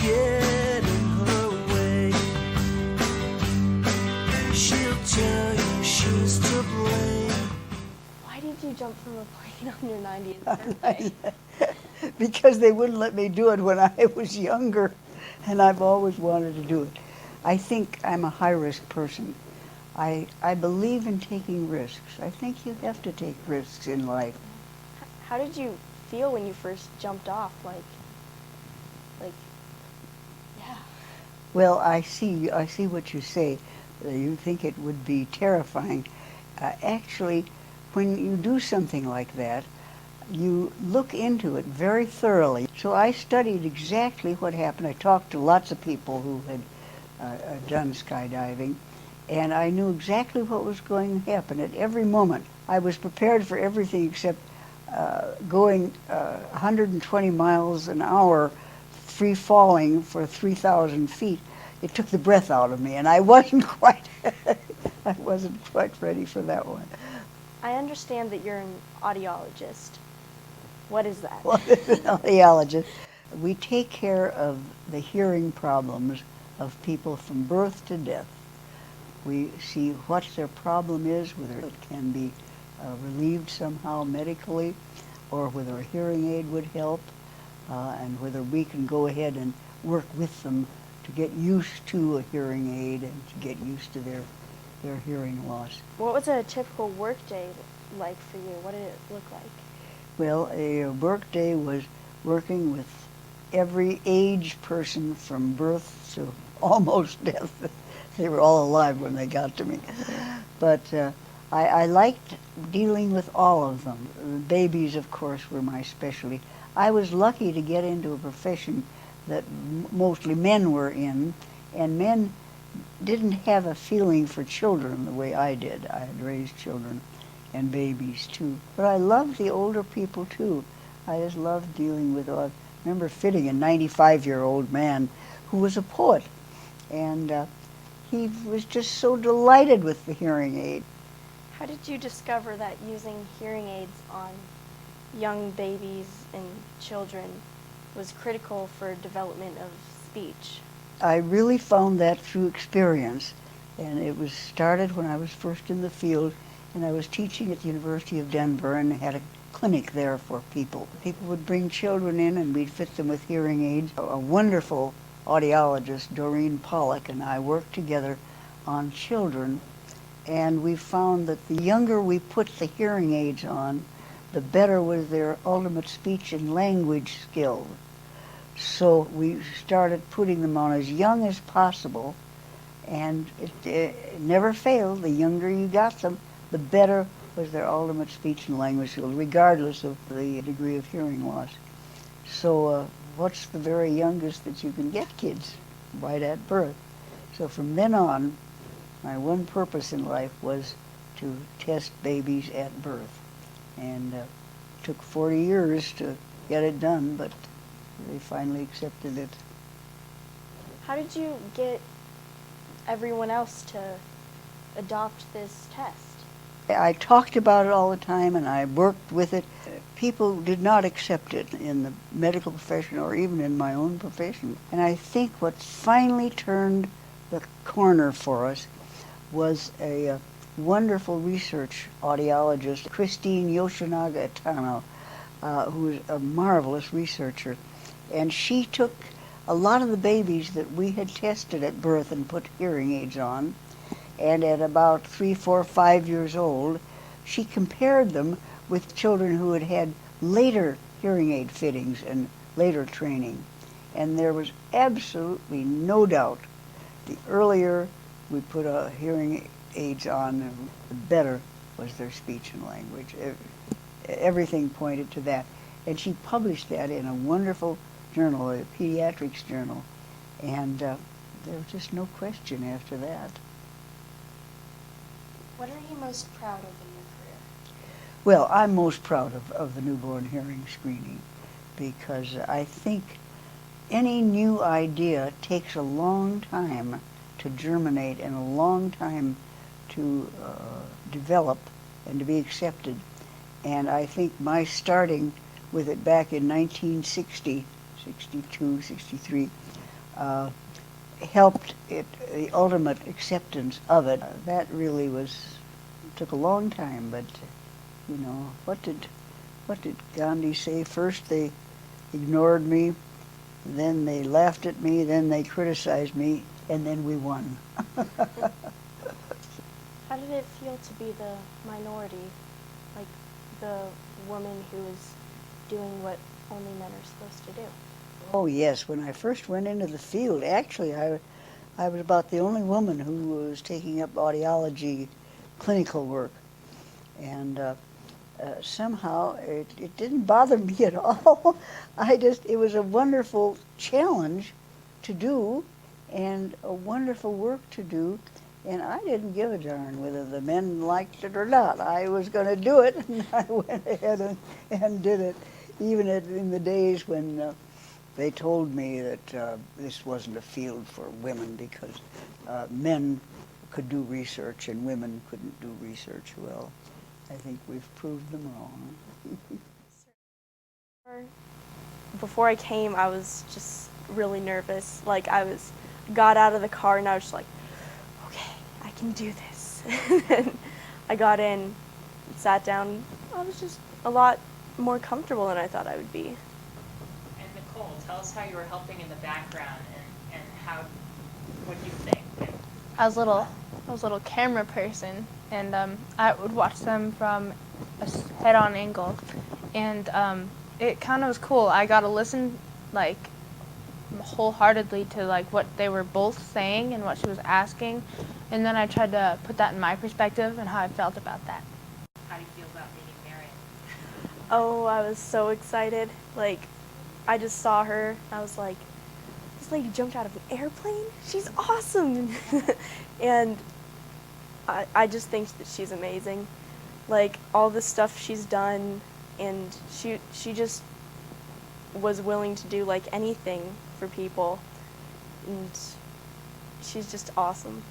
get in her way. She'll tell you she's to blame. Why did you jump from a plane on your 90th birthday? Because they wouldn't let me do it when I was younger, and I've always wanted to do it. I think I'm a high-risk person. I believe in taking risks. I think you have to take risks in life. How did you feel when you first jumped off? Like, yeah. Well, I see what you say. You think it would be terrifying. Actually, when you do something like that, you look into it very thoroughly. So I studied exactly what happened. I talked to lots of people who had done skydiving, and I knew exactly what was going to happen at every moment. I was prepared for everything except going 120 miles an hour free falling for 3,000 feet. It took the breath out of me, and I wasn't quite ready for that one. I understand that you're an audiologist. What is that? Well, as an audiologist, we take care of the hearing problems of people from birth to death. We see what their problem is, whether it can be relieved somehow medically, or whether a hearing aid would help, and whether we can go ahead and work with them to get used to a hearing aid and to get used to their hearing loss. What was a typical work day like for you? What did it look like? Well, a work day was working with every age person from birth to almost death. They were all alive when they got to me. But I liked dealing with all of them. The babies, of course, were my specialty. I was lucky to get into a profession that mostly men were in, and men didn't have a feeling for children the way I did. I had raised children and babies too. But I loved the older people too. I just loved dealing with, I remember fitting a 95-year-old man who was a poet, and he was just so delighted with the hearing aid. How did you discover that using hearing aids on young babies and children was critical for development of speech? I really found that through experience, and it was started when I was first in the field, and I was teaching at the University of Denver and had a clinic there for people. People would bring children in and we'd fit them with hearing aids. A wonderful audiologist, Doreen Pollock, and I worked together on children, and we found that the younger we put the hearing aids on, the better was their ultimate speech and language skill. So we started putting them on as young as possible, and it never failed. The younger you got them, the better was their ultimate speech and language skills, regardless of the degree of hearing loss. So what's the very youngest that you can get kids? Right at birth. So from then on, my one purpose in life was to test babies at birth. And it took 40 years to get it done, but they finally accepted it. How did you get everyone else to adopt this test? I talked about it all the time, and I worked with it. People did not accept it in the medical profession or even in my own profession. And I think what finally turned the corner for us was a wonderful research audiologist, Christine Yoshinaga Etano, who is a marvelous researcher. And she took a lot of the babies that we had tested at birth and put hearing aids on, and at about 3, 4, 5 years old, she compared them with children who had had later hearing aid fittings and later training. And there was absolutely no doubt the earlier we put hearing aids on, the better was their speech and language. Everything pointed to that. And she published that in a wonderful journal, a pediatrics journal. And there was just no question after that. What are you most proud of in your career? Well, I'm most proud of the newborn hearing screening, because I think any new idea takes a long time to germinate and a long time to develop and to be accepted. And I think my starting with it back in 1960, 62, 63, uh, helped it, the ultimate acceptance of it. That really took a long time, but you know, what did Gandhi say? First they ignored me, then they laughed at me, then they criticized me, and then we won. How did it feel to be the minority, like the woman who is doing what only men are supposed to do? Oh yes, when I first went into the field, actually I was about the only woman who was taking up audiology clinical work. And somehow it didn't bother me at all. It was a wonderful challenge to do and a wonderful work to do. And I didn't give a darn whether the men liked it or not. I was going to do it, and I went ahead and did it, even in the days when they told me that this wasn't a field for women because men could do research and women couldn't do research well. I think we've proved them wrong. Before I came, I was just really nervous. Like got out of the car and I was just like, okay, I can do this. And I got in, sat down. I was just a lot more comfortable than I thought I would be. And Nicole, tell us how you were helping in the background and how, what you think. I was a little camera person, and I would watch them from a head-on angle, and it kind of was cool. I got to listen like wholeheartedly to like what they were both saying and what she was asking, and then I tried to put that in my perspective and how I felt about that. How do you feel about meeting Marion? Oh, I was so excited. Like, I just saw her. I was like, this lady jumped out of an airplane? She's awesome! And I just think that she's amazing. Like, all the stuff she's done, and she just was willing to do, like, anything for people. And she's just awesome.